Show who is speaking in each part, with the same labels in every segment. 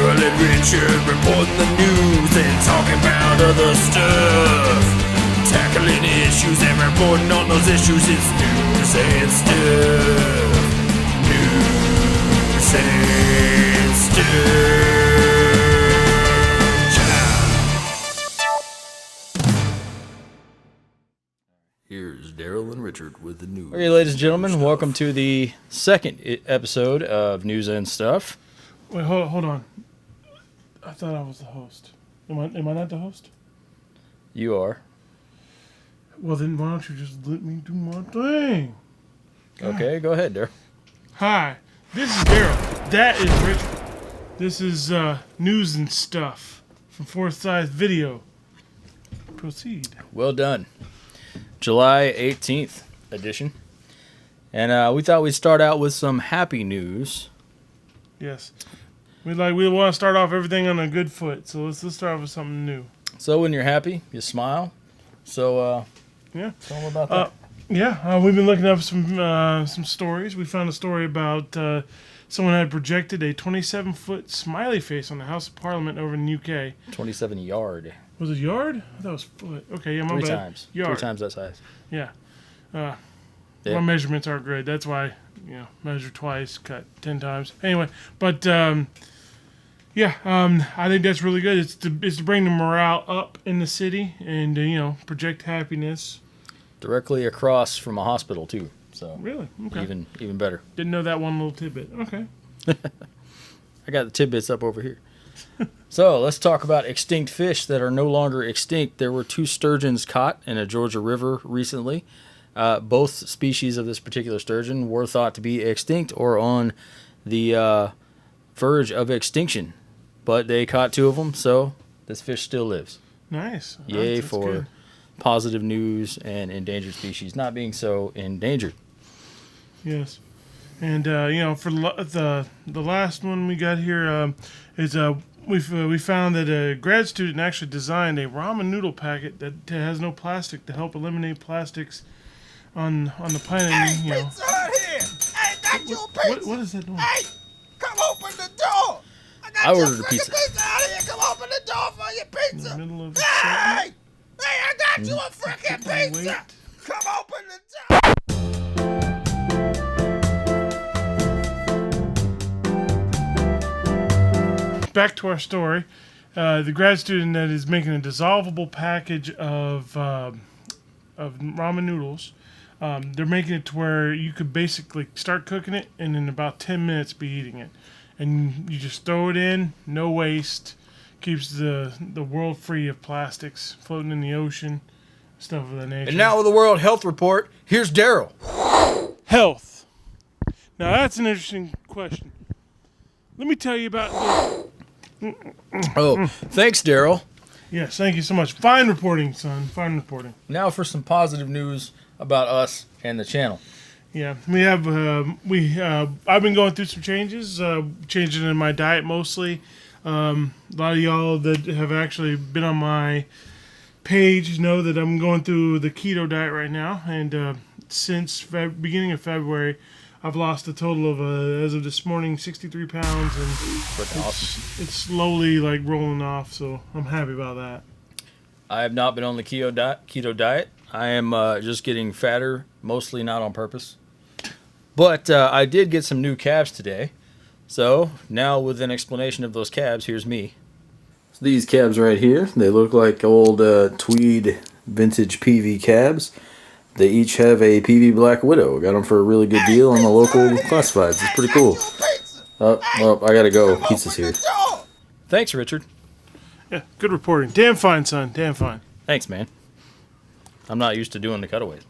Speaker 1: Darryl and Richard reporting the news and talking about other stuff. Tackling issues and reporting on those issues. It's news and stuff. News and stuff. Here's Darryl and Richard with the news.
Speaker 2: Okay, ladies and gentlemen, welcome to the second episode of News and Stuff.
Speaker 3: Wait, hold on. I thought I was the host. Am I not the host?
Speaker 2: You are.
Speaker 3: Well, then why don't you just let me do my thing?
Speaker 2: Okay, go ahead, Darryl.
Speaker 3: Hi, this is Darryl. That is Richard. This is News and Stuff from Fourth Size Video. Proceed.
Speaker 2: Well done. July 18th edition. And we thought we'd start out with some happy news.
Speaker 3: Yes. We want to start off everything on a good foot, so let's start off with something new.
Speaker 2: So when you're happy, you smile. So
Speaker 3: yeah,
Speaker 2: tell them about that.
Speaker 3: We've been looking up some stories. We found a story about someone had projected a 27-foot smiley face on the House of Parliament over in the UK.
Speaker 2: 27 yard.
Speaker 3: Was it yard? I thought it was foot. Okay, yeah, my
Speaker 2: Three
Speaker 3: bad.
Speaker 2: times.
Speaker 3: Yard.
Speaker 2: 3 times that size.
Speaker 3: Yeah.
Speaker 2: Yeah.
Speaker 3: My measurements aren't great. That's why, measure twice, cut 10 times. Anyway, but I think that's really good. It's to bring the morale up in the city and project happiness.
Speaker 2: Directly across from a hospital too. So
Speaker 3: really, okay,
Speaker 2: even better.
Speaker 3: Didn't know that one little tidbit. Okay.
Speaker 2: I got the tidbits up over here. So let's talk about extinct fish that are no longer extinct. There were 2 sturgeons caught in a Georgia river recently. Both species of this particular sturgeon were thought to be extinct or on the verge of extinction. But they caught 2 of them, so this fish still lives.
Speaker 3: Nice.
Speaker 2: Yay
Speaker 3: that's
Speaker 2: for
Speaker 3: good.
Speaker 2: Positive news and endangered species not being so endangered.
Speaker 3: Yes. And, for the last one we got here is we found that a grad student actually designed a ramen noodle packet that has no plastic to help eliminate plastics on the planet.
Speaker 4: Hey, pizza Hut here! Hey, got your pizza!
Speaker 3: What is that doing?
Speaker 4: Hey, come open the door!
Speaker 2: I ordered a pizza.
Speaker 4: Out of here! Come open the door for your pizza!
Speaker 3: In the middle of the
Speaker 4: Hey! Hey, I got you a freaking pizza! Come open the door!
Speaker 3: Back to our story. The grad student that is making a dissolvable package of ramen noodles. They're making it to where you could basically start cooking it and in about 10 minutes be eating it. And you just throw it in, no waste. Keeps the world free of plastics floating in the ocean, stuff of that nature.
Speaker 2: And now with the World Health Report, here's Darryl.
Speaker 3: Health. Now that's an interesting question. Let me tell you about this.
Speaker 2: Oh, thanks, Darryl.
Speaker 3: Yes, thank you so much. Fine reporting, son. Fine reporting.
Speaker 2: Now for some positive news about us and the channel.
Speaker 3: Yeah, we have. I've been going through some changes, changing in my diet mostly. A lot of y'all that have actually been on my page know that I'm going through the keto diet right now, and since beginning of February, I've lost a total of, as of this morning, 63 pounds, and it's slowly rolling off. So I'm happy about that.
Speaker 2: I have not been on the keto diet. I am just getting fatter, mostly not on purpose. But I did get some new calves today. So now with an explanation of those calves, here's me. So these calves right here, they look like old tweed vintage PV calves. They each have a PV Black Widow. Got them for a really good deal on the local classifieds. It's pretty cool. Well, I gotta go. Pizza's here. Thanks, Richard.
Speaker 3: Yeah, good reporting. Damn fine, son. Damn fine.
Speaker 2: Thanks, man. I'm not used to doing the cutaways.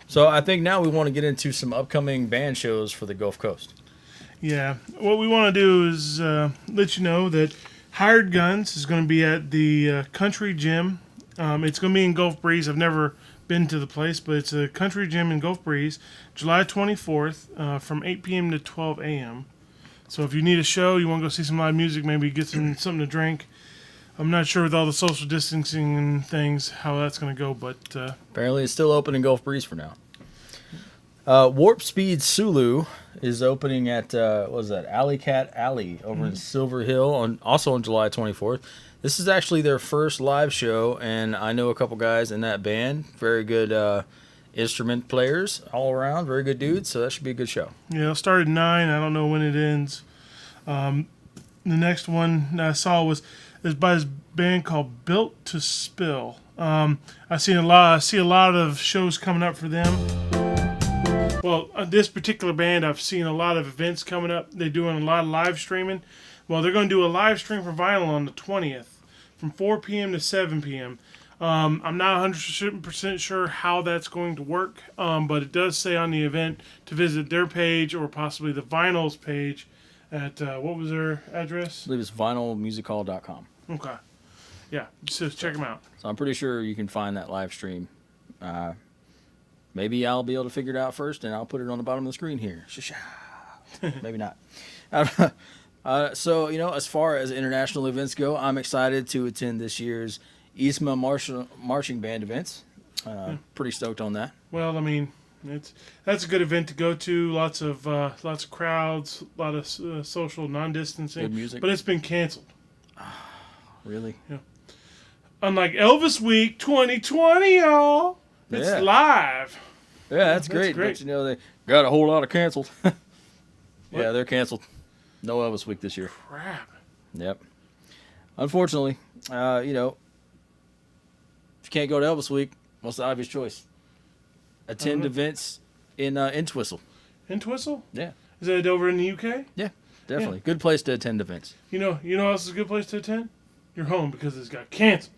Speaker 2: So I think now we want to get into some upcoming band shows for the Gulf Coast.
Speaker 3: Yeah. What we want to do is let you know that Hired Guns is going to be at the Country Gym. It's going to be in Gulf Breeze. I've never been to the place, but it's a country gym in Gulf Breeze, July 24th from 8 p.m. to 12 a.m. So if you need a show, you want to go see some live music, maybe get something to drink. I'm not sure with all the social distancing and things how that's going to go, but...
Speaker 2: apparently it's still open in Gulf Breeze for now. Warp Speed Sulu is opening at what was that, Alley Cat Alley over in Silver Hill also on July 24th. This is actually their first live show, and I know a couple guys in that band. Very good instrument players all around. Very good dudes, so that should be a good show.
Speaker 3: Yeah, it'll start at 9. I don't know when it ends. The next one I saw is by this band called Built to Spill. I see a lot of shows coming up for them. Well, this particular band, I've seen a lot of events coming up. They're doing a lot of live streaming. Well, they're going to do a live stream for vinyl on the 20th from 4 p.m. to 7 p.m. I'm not 100% sure how that's going to work, but it does say on the event to visit their page or possibly the vinyl's page at, what was their address?
Speaker 2: I believe it's vinylmusichall.com.
Speaker 3: Okay. Yeah, so check them out.
Speaker 2: So I'm pretty sure you can find that live stream. Maybe I'll be able to figure it out first, and I'll put it on the bottom of the screen here. Maybe not. So, as far as international events go, I'm excited to attend this year's ISMA Marching Band events. Pretty stoked on that.
Speaker 3: Well, I mean, that's a good event to go to. Lots of crowds, a lot of social non-distancing.
Speaker 2: Good music.
Speaker 3: But it's been canceled.
Speaker 2: Really?
Speaker 3: Yeah. Unlike Elvis Week 2020, y'all. It's live.
Speaker 2: Yeah, that's great. But they got a whole lot of canceled. Yeah, they're canceled. No Elvis Week this year.
Speaker 3: Crap.
Speaker 2: Yep. Unfortunately, if you can't go to Elvis Week, what's the obvious choice? Attend events in Entwistle.
Speaker 3: Entwistle?
Speaker 2: Yeah.
Speaker 3: Is that over in the UK?
Speaker 2: Yeah, definitely. Good place to attend events.
Speaker 3: You know what else is a good place to attend? Your home, because it's got canceled.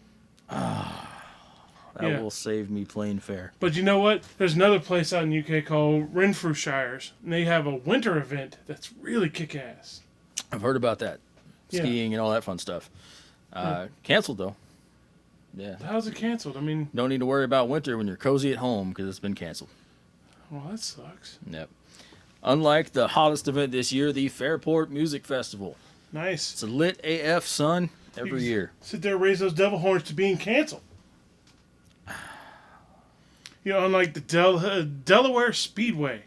Speaker 2: That will save me plane fare.
Speaker 3: But you know what? There's another place out in the UK called Renfrewshires, and they have a winter event that's really kick-ass.
Speaker 2: I've heard about that. Skiing and all that fun stuff. Canceled, though. Yeah.
Speaker 3: How's it canceled? I mean...
Speaker 2: Don't need to worry about winter when you're cozy at home because it's been canceled.
Speaker 3: Well, that sucks.
Speaker 2: Yep. Unlike the hottest event this year, the Fairport Music Festival.
Speaker 3: Nice.
Speaker 2: It's a lit AF, son, every year.
Speaker 3: Sit there and raise those devil horns to being canceled. Unlike the Delaware Speedway.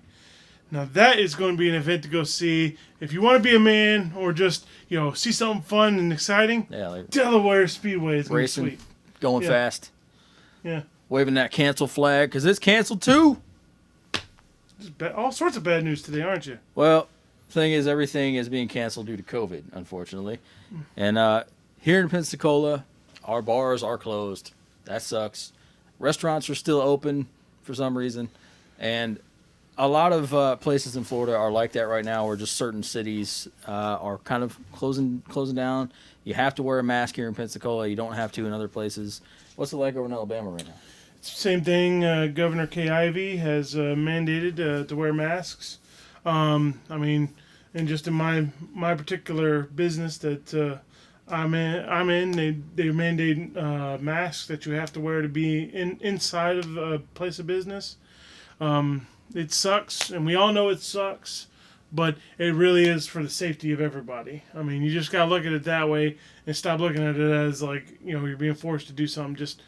Speaker 3: Now that is going to be an event to go see. If you want to be a man or just, see something fun and exciting,
Speaker 2: like
Speaker 3: Delaware Speedway is going to be sweet.
Speaker 2: Going fast.
Speaker 3: Yeah.
Speaker 2: Waving that cancel flag, because it's canceled too.
Speaker 3: All sorts of bad news today, aren't you?
Speaker 2: Well, thing is, everything is being canceled due to COVID, unfortunately. And here in Pensacola, our bars are closed. That sucks. Restaurants are still open for some reason. And a lot of places in Florida are like that right now, where just certain cities are kind of closing down. You have to wear a mask here in Pensacola. You don't have to in other places. What's it like over in Alabama right now?
Speaker 3: Same thing. Governor Kay Ivey has mandated to wear masks. And just in my particular business that I'm in, they mandate masks that you have to wear to be inside of a place of business. It sucks, and we all know it sucks, but it really is for the safety of everybody. I mean, you just gotta look at it that way and stop looking at it as like, you're being forced to do something. Just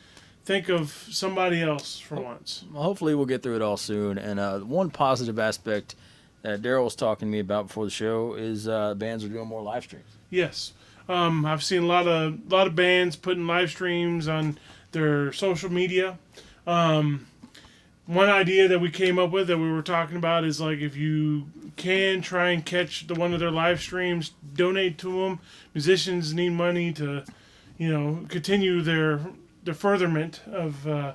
Speaker 3: think of somebody else for once.
Speaker 2: Well, hopefully we'll get through it all soon. And one positive aspect that Darryl was talking to me about before the show is bands are doing more live streams.
Speaker 3: Yes. I've seen a lot of bands putting live streams on their social media. One idea that we came up with that we were talking about is like, if you can try and catch one of their live streams, donate to them. Musicians need money to, continue their furtherment of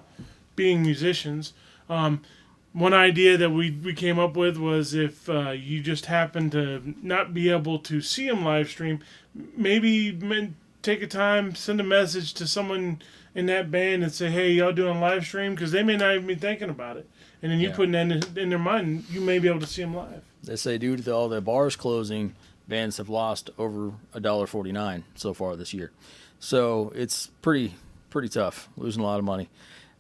Speaker 3: being musicians. One idea that we came up with was if you just happen to not be able to see them live stream, maybe take a time, send a message to someone in that band and say, hey, y'all doing a live stream? Because they may not even be thinking about it. And then you putting that in their mind, you may be able to see them live.
Speaker 2: They say due to all the bars closing, bands have lost over $1.49 so far this year. So it's pretty tough, losing a lot of money.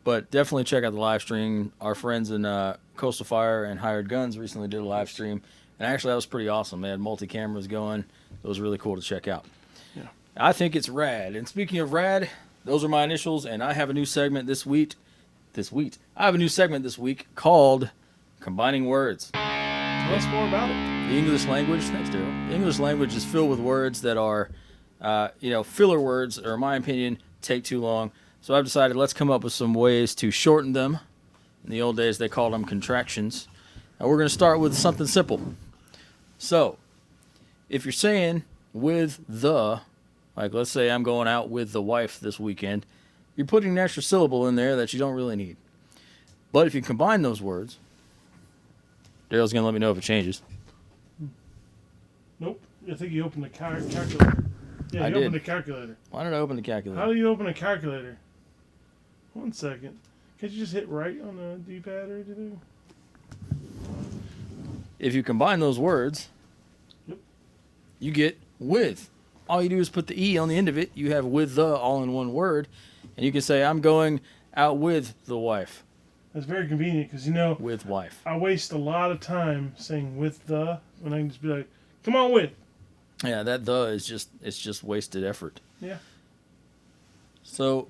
Speaker 2: But definitely check out the live stream. Our friends in Coastal Fire and Hired Guns recently did a live stream. And actually, that was pretty awesome. They had multi-cameras going. It was really cool to check out.
Speaker 3: Yeah.
Speaker 2: I think it's rad. And speaking of rad, those are my initials. And I have a new segment this week. I have a new segment this week called combining words.
Speaker 3: Tell us more about it.
Speaker 2: The English language, thanks, Darryl. The English language is filled with words that are, filler words, or in my opinion, take too long. So I've decided let's come up with some ways to shorten them. In the old days, they called them contractions. And we're going to start with something simple. So, if you're saying with the, like let's say I'm going out with the wife this weekend, you're putting an extra syllable in there that you don't really need. But if you combine those words, Daryl's going to let me know if it changes.
Speaker 3: Nope. I think you opened the calculator. Yeah, you opened the calculator.
Speaker 2: Why did I open the calculator?
Speaker 3: How do you open a calculator? 1 second. Can't you just hit right on the D-pad or anything?
Speaker 2: If you combine those words, you get with. All you do is put the E on the end of it. You have with the all in one word. And you can say, I'm going out with the wife.
Speaker 3: That's very convenient because,
Speaker 2: with wife.
Speaker 3: I waste a lot of time saying with the, when I can just be like, come on with.
Speaker 2: Yeah, that the is just wasted effort.
Speaker 3: Yeah.
Speaker 2: So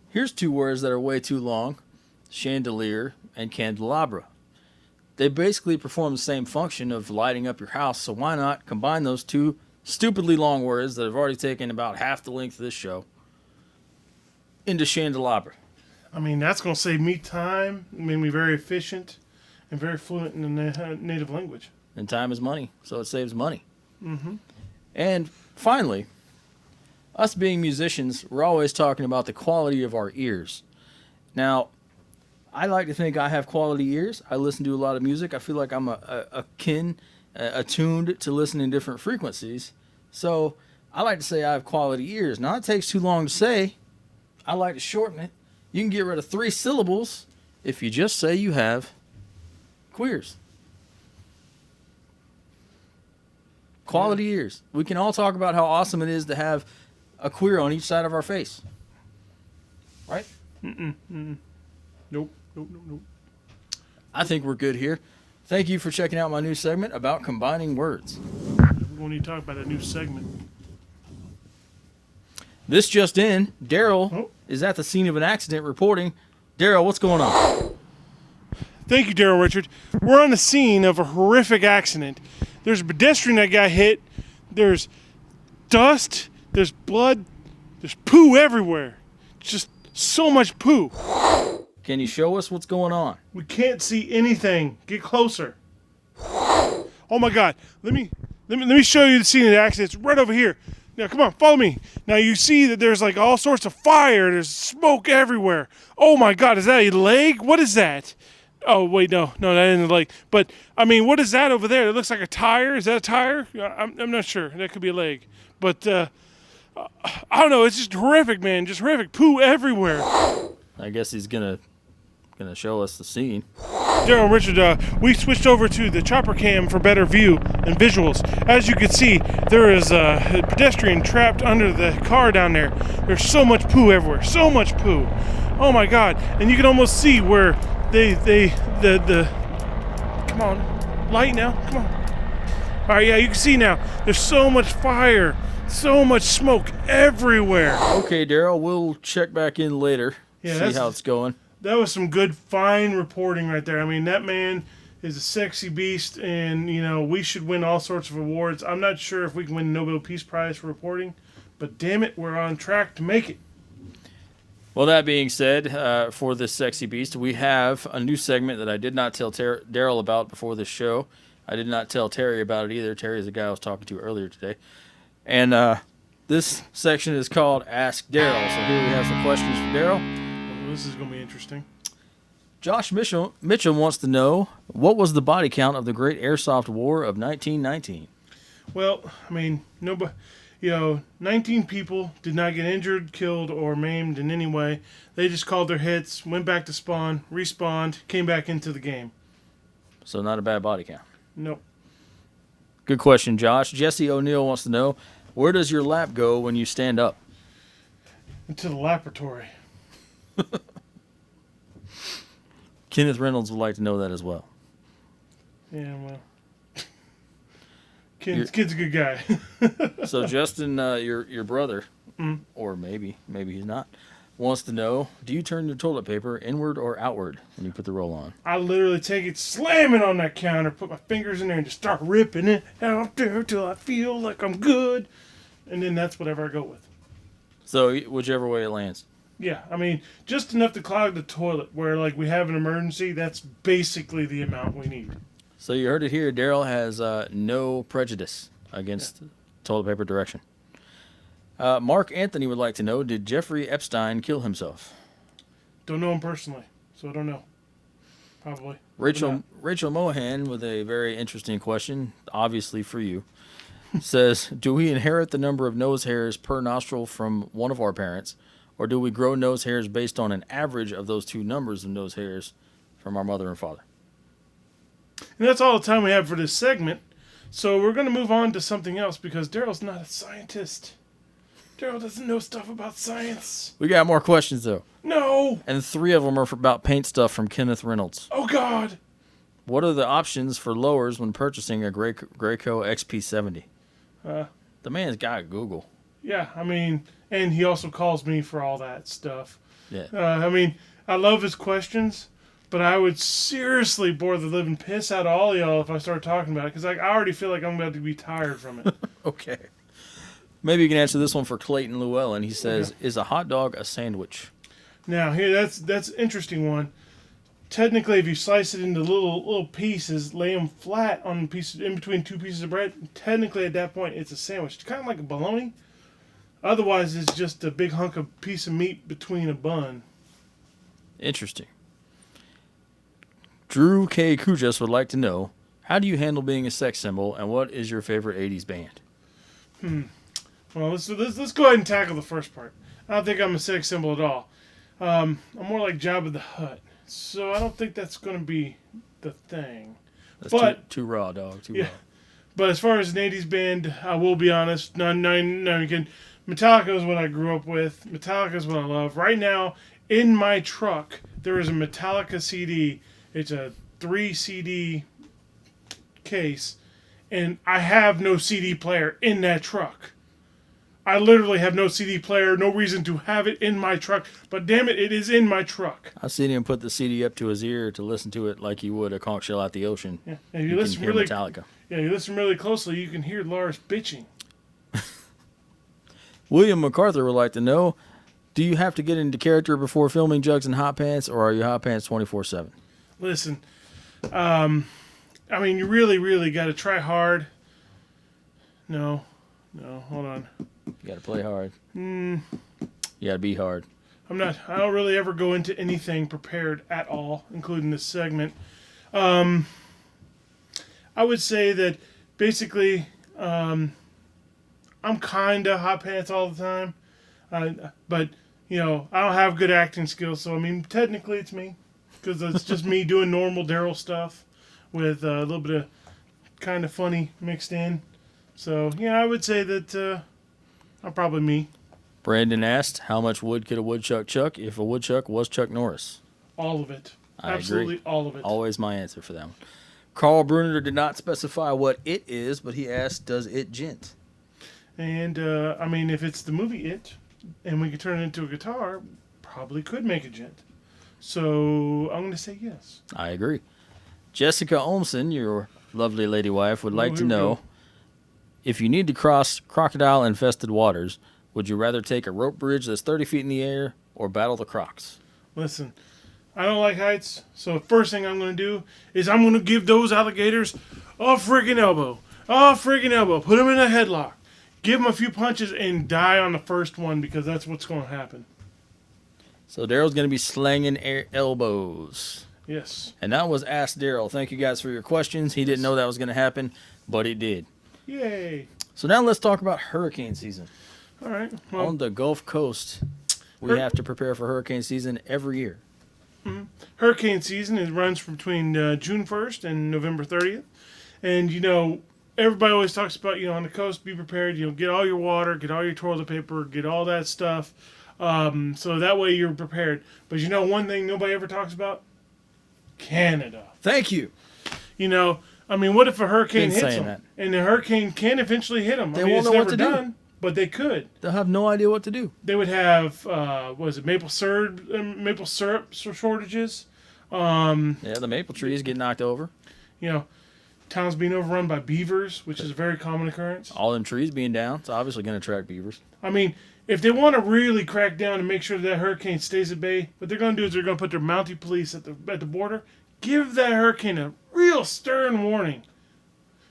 Speaker 2: here's two words that are way too long, chandelier and candelabra. They basically perform the same function of lighting up your house, so why not combine those two stupidly long words that have already taken about half the length of this show into candelabra.
Speaker 3: I mean, that's going to save me time, make me very efficient, and very fluent in the native language.
Speaker 2: And time is money, so it saves money.
Speaker 3: Mm-hmm.
Speaker 2: And finally, us being musicians, we're always talking about the quality of our ears. Now, I like to think I have quality ears. I listen to a lot of music. I feel like I'm attuned to listen in different frequencies. So I like to say I have quality ears. Now, it takes too long to say. I like to shorten it. You can get rid of 3 syllables if you just say you have queers. Quality ears. We can all talk about how awesome it is to have a queer on each side of our face. Right?
Speaker 3: Nope.
Speaker 2: I think we're good here. Thank you for checking out my new segment about combining words.
Speaker 3: We're going to talk about a new segment.
Speaker 2: This just in, Darryl is at the scene of an accident reporting. Darryl, what's going on?
Speaker 3: Thank you, Darryl Richard. We're on the scene of a horrific accident. There's a pedestrian that got hit. There's dust. There's blood. There's poo everywhere. Just so much poo.
Speaker 2: Can you show us what's going on?
Speaker 3: We can't see anything. Get closer. Oh my God! Let me show you the scene of the accident. It's right over here. Now come on, follow me. Now you see that there's like all sorts of fire. There's smoke everywhere. Oh my God! Is that a leg? What is that? Oh wait, no, that isn't a leg. But I mean, what is that over there? It looks like a tire. Is that a tire? I'm not sure. That could be a leg. But I don't know. It's just horrific, man. Just horrific. Poo everywhere.
Speaker 2: I guess he's gonna show us the scene.
Speaker 3: Darryl and Richard, we switched over to the chopper cam for better view and visuals. As you can see, there is a pedestrian trapped under the car down there. There's so much poo everywhere. So much poo. Oh my God. And you can almost see where the come on, light now, come on. All right, yeah, you can see now. There's so much fire, so much smoke everywhere.
Speaker 2: Okay, Darryl, we'll check back in later. See how it's going.
Speaker 3: That was some good, fine reporting right there. I mean, that man is a sexy beast, and, we should win all sorts of awards. I'm not sure if we can win the Nobel Peace Prize for reporting, but damn it, we're on track to make it.
Speaker 2: Well, that being said, for this sexy beast, we have a new segment that I did not tell Darryl about before this show. I did not tell Terry about it either. Terry's the guy I was talking to earlier today. And this section is called Ask Darryl. So here we have some questions for Darryl.
Speaker 3: This is going to be interesting.
Speaker 2: Josh Mitchell wants to know, what was the body count of the Great Airsoft War of 1919?
Speaker 3: Well, I mean, 19 people did not get injured, killed, or maimed in any way. They just called their hits, went back to spawn, respawned, came back into the game.
Speaker 2: So not a bad body count.
Speaker 3: Nope.
Speaker 2: Good question, Josh. Jesse O'Neill wants to know, where does your lap go when you stand up?
Speaker 3: Into the laboratory.
Speaker 2: Kenneth Reynolds would like to know that as well.
Speaker 3: Yeah, well. Kid's a good guy.
Speaker 2: So Justin, your brother, or maybe he's not, wants to know, do you turn your toilet paper inward or outward when you put the roll on?
Speaker 3: I literally take it, slam it on that counter, put my fingers in there, and just start ripping it out there till I feel like I'm good. And then that's whatever I go with.
Speaker 2: So whichever way it lands.
Speaker 3: Yeah, I mean, just enough to clog the toilet where, like, we have an emergency. That's basically the amount we need.
Speaker 2: So you heard it here. Darryl has no prejudice against toilet paper direction. Mark Anthony would like to know, did Jeffrey Epstein kill himself?
Speaker 3: Don't know him personally, so I don't know. Probably.
Speaker 2: Rachel Mohan with a very interesting question, obviously for you, says, do we inherit the number of nose hairs per nostril from one of our parents, or do we grow nose hairs based on an average of those two numbers of nose hairs from our mother and father?
Speaker 3: And that's all the time we have for this segment. So we're going to move on to something else because Darryl's not a scientist. Darryl doesn't know stuff about science.
Speaker 2: We got more questions, though.
Speaker 3: No!
Speaker 2: And 3 of them are about paint stuff from Kenneth Reynolds.
Speaker 3: Oh, God!
Speaker 2: What are the options for lowers when purchasing a Graco XP70? The man's got Google.
Speaker 3: Yeah, I mean, and he also calls me for all that stuff.
Speaker 2: Yeah.
Speaker 3: I mean, I love his questions, but I would seriously bore the living piss out of all of y'all if I started talking about it, because I already feel like I'm about to be tired from it.
Speaker 2: Okay. Maybe you can answer this one for Clayton Llewellyn. He says, is a hot dog a sandwich?
Speaker 3: Now, here, that's an interesting one. Technically, if you slice it into little pieces, lay them flat on pieces in between 2 pieces of bread, technically at that point it's a sandwich. It's kind of like a bologna. Otherwise, it's just a big hunk of piece of meat between a bun.
Speaker 2: Interesting. Drew K. Kujas would like to know, how do you handle being a sex symbol, and what is your favorite 80s band?
Speaker 3: Well, let's go ahead and tackle the first part. I don't think I'm a sex symbol at all. I'm more like Jabba the Hutt. So I don't think that's going to be the thing.
Speaker 2: That's too raw, dog. Too raw.
Speaker 3: But as far as an 80s band, I will be honest. No, you can. Metallica is what I grew up with. Metallica is what I love. Right now, in my truck, there is a Metallica CD. It's a 3 CD case. And I have no CD player in that truck. I literally have no CD player, no reason to have it in my truck. But damn it, it is in my truck.
Speaker 2: I've seen him put the CD up to his ear to listen to it like he would a conch shell out the ocean.
Speaker 3: Yeah, and you listen
Speaker 2: can hear
Speaker 3: really
Speaker 2: Metallica.
Speaker 3: Yeah, you listen really closely, you can hear Lars bitching.
Speaker 2: William MacArthur would like to know, do you have to get into character before filming Jugs and Hot Pants, or are you Hot Pants 24/7?
Speaker 3: Listen, I mean, you really, really got to try hard. No, hold on.
Speaker 2: You got to play hard. You got to be hard.
Speaker 3: I don't really ever go into anything prepared at all, including this segment. I would say that basically, I'm kind of hot pants all the time. But, you know, I don't have good acting skills. So, I mean, technically it's me. Because it's just me doing normal Darryl stuff with a little bit of kind of funny mixed in. So, yeah, I would say that I'm probably me.
Speaker 2: Brandon asked, how much wood could a woodchuck chuck if a woodchuck was Chuck Norris?
Speaker 3: All of it.
Speaker 2: I
Speaker 3: Absolutely
Speaker 2: agree.
Speaker 3: all of it.
Speaker 2: Always my answer for that one. Carl Bruner did not specify what it is, but he asked, does it gent?
Speaker 3: And, I mean, if it's the movie It, and we could turn it into a guitar, probably could make a gent. So, I'm going to say yes.
Speaker 2: I agree. Jessica Olmson, your lovely lady wife, would like to know, if you need to cross crocodile-infested waters, would you rather take a rope bridge that's 30 feet in the air or battle the crocs?
Speaker 3: Listen, I don't like heights, so first thing I'm going to do is I'm going to give those alligators a friggin' elbow. Put them in a headlock. Give them a few punches and die on the first one because that's what's going to happen.
Speaker 2: So Darryl's going to be slanging elbows.
Speaker 3: Yes.
Speaker 2: And that was Ask Darryl. Thank you guys for your questions. He didn't know that was going to happen, but it did.
Speaker 3: Yay.
Speaker 2: So now let's talk about hurricane season.
Speaker 3: All right. Well,
Speaker 2: on the Gulf Coast, we have to prepare for hurricane season every year.
Speaker 3: Hurricane season runs from between June 1st and November 30th. And, you know, everybody always talks about, you know, on the coast, be prepared, you know, get all your water, get all your toilet paper, get all that stuff. So that way you're prepared. But you know one thing nobody ever talks about? Canada.
Speaker 2: Thank you.
Speaker 3: You know, I mean, what if a hurricane hits them?
Speaker 2: That.
Speaker 3: And the hurricane can eventually hit them.
Speaker 2: They won't know what to do.
Speaker 3: but they could.
Speaker 2: They'll have no idea what to do.
Speaker 3: They would have maple syrup shortages.
Speaker 2: The maple trees get knocked over.
Speaker 3: You know, towns being overrun by beavers, which is a very common occurrence.
Speaker 2: All them trees being down, it's obviously going to attract beavers.
Speaker 3: I mean, if they want to really crack down and make sure that hurricane stays at bay, what they're going to do is they're going to put their mounted police at the border, give that hurricane a real stern warning,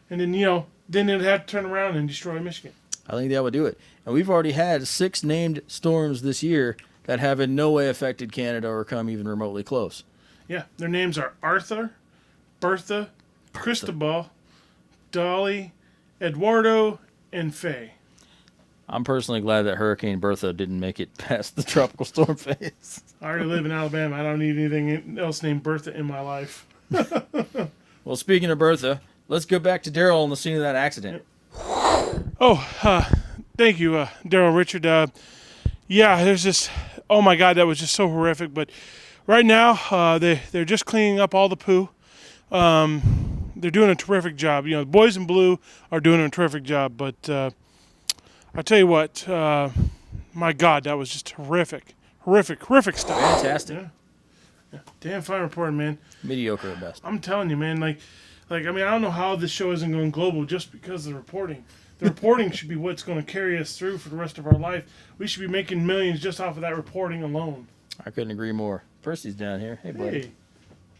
Speaker 3: and then then they'd have to turn around and destroy Michigan.
Speaker 2: I think that would do it. And we've already had 6 named storms this year that have in no way affected Canada or come even remotely close.
Speaker 3: Yeah, their names are Arthur, Bertha, Cristobal, Dolly, Eduardo, and Faye.
Speaker 2: I'm personally glad that Hurricane Bertha didn't make it past the tropical storm phase.
Speaker 3: I already live in Alabama. I don't need anything else named Bertha in my life.
Speaker 2: Well, speaking of Bertha, let's go back to Darryl on the scene of that accident.
Speaker 3: Thank you, Darryl Richard. There's this. Oh my God, that was just so horrific. But right now, they're just cleaning up all the poo. They're doing a terrific job. The boys in blue are doing a terrific job. But I tell you what, my God, that was just horrific stuff.
Speaker 2: Fantastic.
Speaker 3: Yeah. Damn fine reporting, man.
Speaker 2: Mediocre at best.
Speaker 3: I'm telling you, man. I don't know how this show isn't going global just because of the reporting. The reporting should be what's going to carry us through for the rest of our life. We should be making millions just off of that reporting alone.
Speaker 2: I couldn't agree more. Percy's down here. Hey, buddy.
Speaker 3: Hey,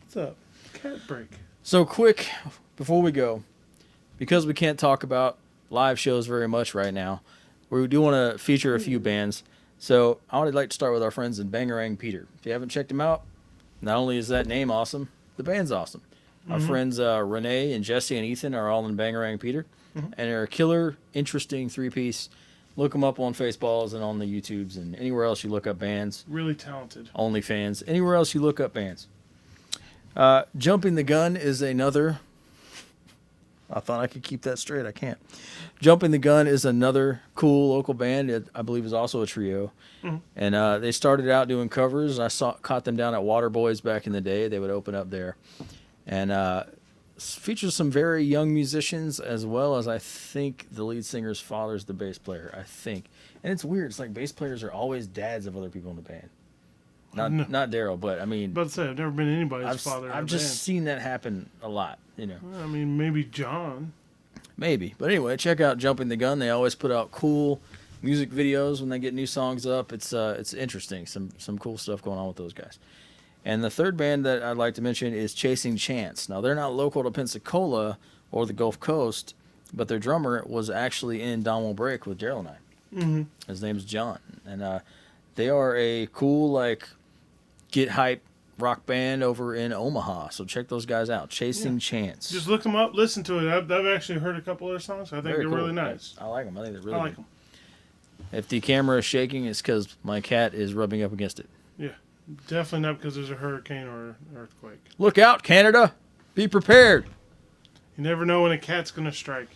Speaker 3: what's up? Cat break.
Speaker 2: So quick, before we go, because we can't talk about live shows very much right now, we do want to feature a few bands. So I would like to start with our friends in Bangarang Peter. If you haven't checked them out, not only is that name awesome, the band's awesome. Our friends Renee and Jesse and Ethan are all in Bangarang Peter, and they're a killer, interesting 3-piece. Look them up on Faceballs and on the YouTubes and anywhere else you look up bands.
Speaker 3: Really talented.
Speaker 2: OnlyFans, anywhere else you look up bands. Jumping the Gun is another. I thought I could keep that straight. I can't. Jumping the Gun is another cool local band. It, I believe, is also a trio. And they started out doing covers. I caught them down at Waterboys back in the day. They would open up there. And features some very young musicians, as well as I think the lead singer's father's the bass player. I think. And it's weird. It's like bass players are always dads of other people in the band. Not Darryl, but I mean.
Speaker 3: But I've never been anybody's father.
Speaker 2: I've just seen that happen a lot,
Speaker 3: I mean, maybe John.
Speaker 2: Maybe, but anyway, check out Jumping the Gun. They always put out cool music videos when they get new songs up. It's interesting. Some cool stuff going on with those guys. And the third band that I'd like to mention is Chasing Chance. Now they're not local to Pensacola or the Gulf Coast, but their drummer was actually in Dawn Will Break with Darryl and I.
Speaker 3: Mm-hmm.
Speaker 2: His name's John, and they are a cool get hype rock band over in Omaha. So check those guys out. Chasing Chance.
Speaker 3: Just look them up, listen to it. I've actually heard a couple of their songs. I think
Speaker 2: Very
Speaker 3: they're
Speaker 2: cool.
Speaker 3: really nice.
Speaker 2: I like them. I think they're really
Speaker 3: I like
Speaker 2: good.
Speaker 3: them.
Speaker 2: If the camera is shaking, it's because my cat is rubbing up against it.
Speaker 3: Yeah, definitely not because there's a hurricane or an earthquake.
Speaker 2: Look out, Canada! Be prepared.
Speaker 3: You never know when a cat's going to strike.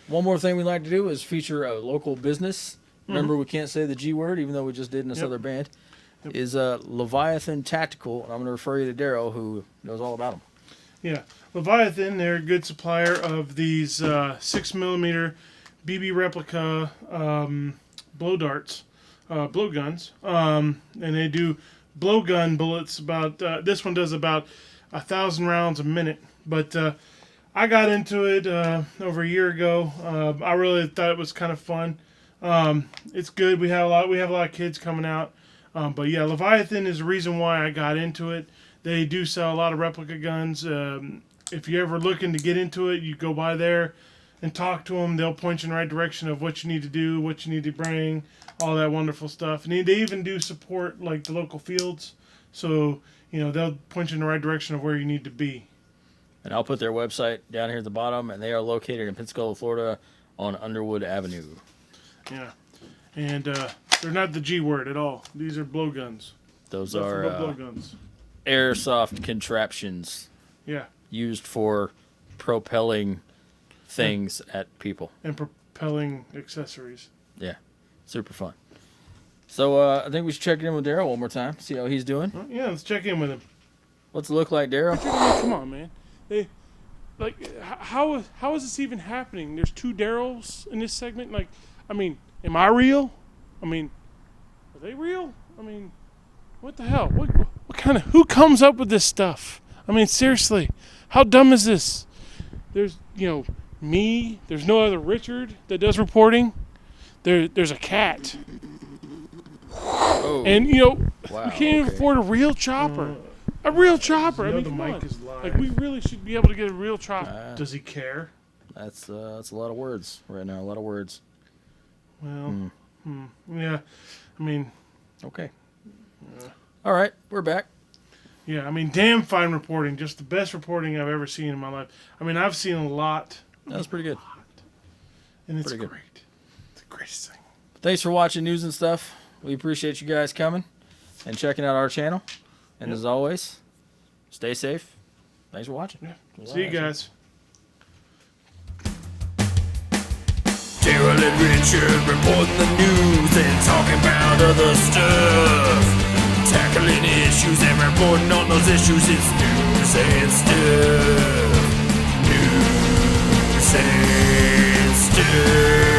Speaker 2: One more thing we'd like to do is feature a local business. Remember, we can't say the G word, even though we just did in this other band. Is Leviathan Tactical, and I'm going to refer you to Darryl, who knows all about them.
Speaker 3: Yeah, Leviathan, they're a good supplier of these 6mm BB replica blow darts, blow guns, and they do blow gun bullets. About this one does about 1,000 rounds a minute. But I got into it over a year ago. I really thought it was kind of fun. It's good. We have a lot of kids coming out. But yeah, Leviathan is the reason why I got into it. They do sell a lot of replica guns. If you're ever looking to get into it, you go by there and talk to them. They'll point you in the right direction of what you need to do, what you need to bring, all that wonderful stuff. And they even do support like the local fields. So, they'll point you in the right direction of where you need to be.
Speaker 2: And I'll put their website down here at the bottom, and they are located in Pensacola, Florida on Underwood Avenue.
Speaker 3: Yeah. And they're not the G word at all. These are blow guns.
Speaker 2: Those
Speaker 3: Nothing
Speaker 2: are
Speaker 3: but blow guns.
Speaker 2: airsoft contraptions
Speaker 3: Yeah.
Speaker 2: used for propelling things at people.
Speaker 3: And propelling accessories.
Speaker 2: Yeah, super fun. So I think we should check in with Darryl one more time, see how he's doing.
Speaker 3: Well, yeah, let's check in with him.
Speaker 2: What's it look like, Darryl?
Speaker 3: Come on, man. How is this even happening? There's 2 Darryls in this segment. Am I real? I mean, are they real? I mean, what the hell? What kind of, who comes up with this stuff? I mean, seriously, how dumb is this? There's, me. There's no other Richard that does reporting. There's a cat.
Speaker 2: Oh.
Speaker 3: And,
Speaker 2: Wow,
Speaker 3: we can't even afford a real chopper. A real chopper. I mean, the
Speaker 2: come
Speaker 3: mic
Speaker 2: on.
Speaker 3: is live. Like, we really should be able to get a real chopper.
Speaker 2: Does
Speaker 3: he care?
Speaker 2: That's a lot of words right now. A lot of words.
Speaker 3: Well, yeah. I mean,
Speaker 2: Okay. All right, we're back.
Speaker 3: yeah. I mean, damn fine reporting. Just the best reporting I've ever seen in my life. I mean, I've seen a lot,
Speaker 2: That was pretty good.
Speaker 3: and it's
Speaker 2: Pretty good.
Speaker 3: great. It's the greatest thing.
Speaker 2: Thanks for watching news and stuff. We appreciate you guys coming and checking out our channel. And as always, stay safe. Thanks for watching.
Speaker 3: Yeah. See you guys.
Speaker 1: Darryl and Richard reporting the news and talking about other stuff. Tackling issues and reporting on those issues. It's news and stuff. News and stuff.